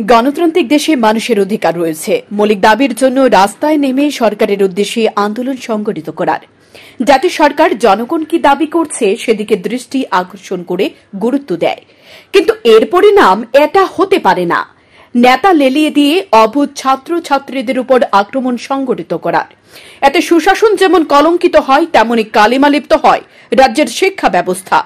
গণতান্ত্রিক দেশে মানুষের অধিকার রয়েছে মৌলিক দাবির জন্য রাস্তায় নেমে সরকারের উদ্দেশ্যে আন্দোলন সংগঠিত করার। জাতীয় সরকার জনগণ কি দাবি করছে সেদিকে দৃষ্টি আকর্ষণ করে গুরুত্ব দেয়, কিন্তু এর পরিণাম এটা হতে পারে না নেতা লেলিয়ে দিয়ে অবুঝ ছাত্র ছাত্রীদের উপর আক্রমণ সংগঠিত করার। এতে সুশাসন যেমন কলঙ্কিত হয় তেমনি কালিমালিপ্ত হয় রাজ্যের শিক্ষা ব্যবস্থা।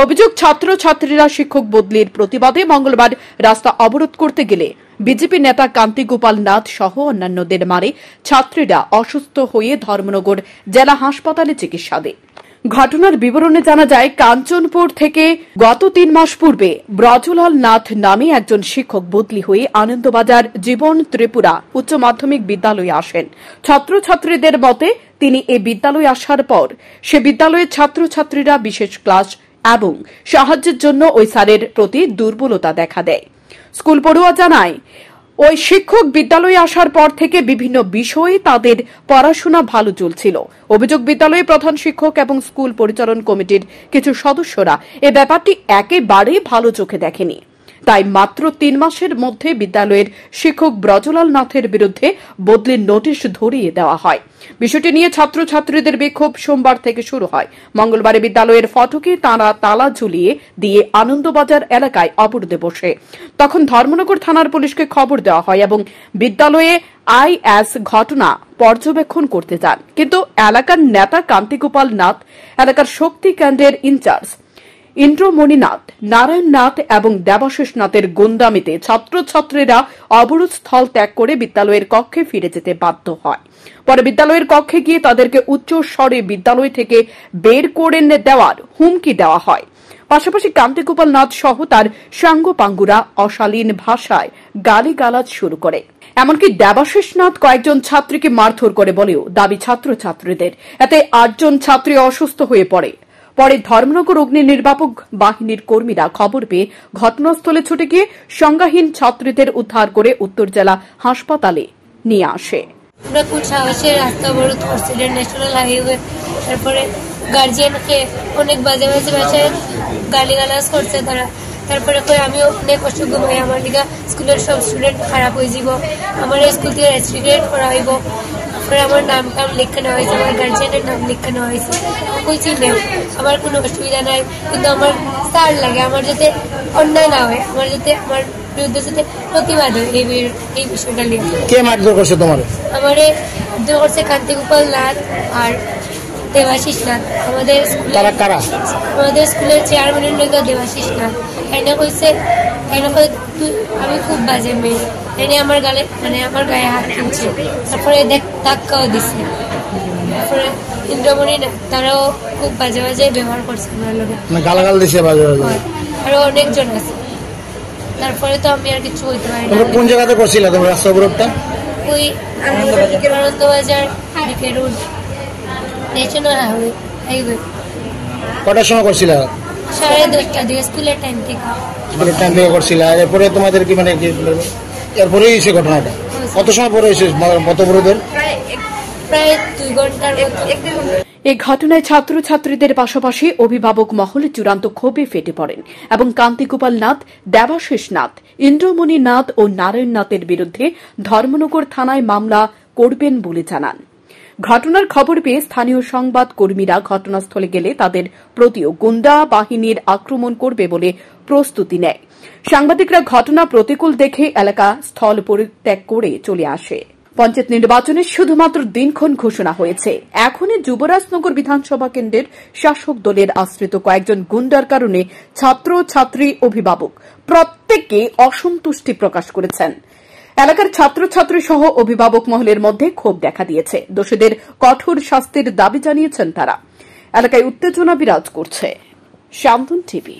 অভিযোগ, ছাত্র ছাত্রীরা শিক্ষক বদলির প্রতিবাদে মঙ্গলবার রাস্তা অবরোধ করতে গেলে বিজেপি নেতা কান্তি গোপাল নাথ সহ অন্যান্যদের মারে ছাত্রীরা অসুস্থ হয়ে ধর্মনগর জেলা হাসপাতালে চিকিৎসাধীন। ঘটনার বিবরণে জানা যায়, কাঞ্চনপুর থেকে গত ৩ মাস পূর্বে ব্রজলাল নাথ নামে একজন শিক্ষক বদলি হয়ে আনন্দবাজার জীবন ত্রিপুরা উচ্চ মাধ্যমিক বিদ্যালয়ে আসেন। ছাত্রছাত্রীদের মতে তিনি এ বিদ্যালয়ে আসার পর সে বিদ্যালয়ের ছাত্রছাত্রীরা বিশেষ ক্লাস এবং সাহায্যের জন্য ওই স্যারের প্রতি দুর্বলতা দেখা দেয়। স্কুল পড়ুয়া জানায়, ওই শিক্ষক বিদ্যালয়ে আসার পর থেকে বিভিন্ন বিষয়ে তাদের পড়াশোনা ভালো চলছিল। অভিযোগ, বিদ্যালয়ের প্রধান শিক্ষক এবং স্কুল পরিচালন কমিটির কিছু সদস্যরা এ ব্যাপারটি একেবারে ভালো চোখে দেখেনি। তাই মাত্র ৩ মাসের মধ্যে বিদ্যালয়ের শিক্ষক ব্রজলাল নাথের বিরুদ্ধে বদলির নোটিশ ধরিয়ে দেওয়া হয়। বিষয়টি নিয়ে ছাত্রছাত্রীদের বিক্ষোভ সোমবার থেকে শুরু হয়। মঙ্গলবারে বিদ্যালয়ের ফটকে তাঁরা তালা ঝুলিয়ে দিয়ে আনন্দবাজার এলাকায় অবরোধে বসে। তখন ধর্মনগর থানার পুলিশকে খবর দেওয়া হয় এবং বিদ্যালয়ে আইএস ঘটনা পর্যবেক্ষণ করতে যান। কিন্তু এলাকার নেতা কান্তি গোপাল নাথ, এলাকার শক্তি কেন্দ্রের ইনচার্জ ইন্দ্রমণি নাথ, নারায়ণ নাথ এবং দেবাশিস নাথের গুন্ডামিতে ছাত্রছাত্রীরা অবরোধ স্থল ত্যাগ করে বিদ্যালয়ের কক্ষে ফিরে যেতে বাধ্য হয়। পরে বিদ্যালয়ের কক্ষে গিয়ে তাদেরকে উচ্চ স্বরে বিদ্যালয় থেকে বের করে দেওয়ার হুমকি দেওয়া হয়। পাশাপাশি কান্তি গোপাল নাথ সহ তার সাঙ্গপাঙ্গুরা অশালীন ভাষায় গালিগালাজ শুরু করে। এমনকি দেবাশিস নাথ কয়েকজন ছাত্রীকে মারধর করে বলেও দাবি ছাত্রছাত্রীদের। এতে 8 জন ছাত্রী অসুস্থ হয়ে পড়ে। পরে ধর্মনগর অগ্নি নির্বাপক বাহিনীর কর্মীরা খবর পেয়ে ঘটনাস্থলে ছুটে গিয়ে সংজ্ঞাহীন ছাত্রীদের উদ্ধার করে উত্তর জেলা হাসপাতালে নিয়ে আসে। আমরা খুব সাহসে রাস্তা অবরোধ করছিলেন ন্যাশনাল হাইওয়ে। তারপরে গার্জিয়ানকে অনেক বাজে বাজে ভাষায় গালিগালাজ করছে তারা। তারপরে আমি অনেক অসুখ হয়ে আমার লিগা স্কুলের সব স্টুডেন্ট খারাপ হয়ে যাব, আমার স্কুল থেকে রেস্ট্রিক্টেড করা হইব। তারপরে আমার নাম লেখানো হয়েছে, আমার গার্জিয়ানের নাম লেখানো হয়েছে। কইছি নেই, আমার কোনো অসুবিধা নাই, কিন্তু আমার স্যার লাগে আমার যাতে অন্যায় না হয়, আমার যাতে আমার বিরুদ্ধে যাতে প্রতিবাদ হয় এই বিষয়টা নিয়ে। কে মারধর করছে তোমার? আমারে মারধর করছে কান্তি গোপাল নাথ আর দেবাশিস নাথ। আমাদের স্কুলের চেয়ারম্যানের লোক দেবাশিস নাথ। এনে কইছে আমি খুব বাজে মেয়ে, এনে আমার গালে আমার গায়ে হাত তুলছে। তারপরে ধাক্কাও দিছে। তারপরে ইন্দ্রমণি তারাও খুব বাজে বাজে ব্যবহার করছে আমার লোকে, গালাগাল দিছে বাজে বাজে। আরো অনেকজন আছে। তারপরে তো আমি আর কিছু হইতে পারি না। কোন জায়গাতে করছিলা তোমরা রাস্তা অবরোধটা? ওই আনন্দবাজার রোড ন্যাশনাল হাইওয়ে। কটার সময় করছিলা? 10:30 দিকে স্কুলের টাইম থেকে করছিলা। এরপরে তোমাদের কি এরপরেই এসে ঘটনাটা কত সময় পরে এসে মত অবরোধের? প্রায় 2 ঘন্টার। এই ঘটনায় ছাত্রছাত্রীদের পাশাপাশি অভিভাবক মহলে চূড়ান্ত ক্ষোভে ফেটে পড়েন এবং কান্তি গোপাল নাথ, দেবাশিস নাথ, ইন্দ্রমণি নাথ ও নারায়ণ নাথের বিরুদ্ধে ধর্মনগর থানায় মামলা করবেন বলে জানান। ঘটনার খবর পেয়ে স্থানীয় সংবাদ কর্মীরা ঘটনাস্থলে গেলে তাদের প্রতিও গুন্ডা বাহিনীর আক্রমণ করবে বলে প্রস্তুতি নেয়। সাংবাদিকরা ঘটনা প্রতিকূল দেখে এলাকা স্থল পরিত্যাগ করে চলে আসে। পঞ্চায়েত নির্বাচনে শুধুমাত্র দিনক্ষণ ঘোষণা হয়েছে। এখনই যুবরাজনগর বিধানসভা কেন্দ্রের শাসক দলের আশ্রিত কয়েকজন গুন্ডার কারণে ছাত্র ছাত্রী অভিভাবক প্রত্যেকে অসন্তুষ্টি প্রকাশ করেছেন। এলাকার ছাত্রছাত্রী সহ অভিভাবক মহলের মধ্যে ক্ষোভ দেখা দিয়েছে। দোষীদের কঠোর শাস্তির দাবি জানিয়েছেন তারা। এলাকায় উত্তেজনা বিরাজ করছে। শান্তন টিভি।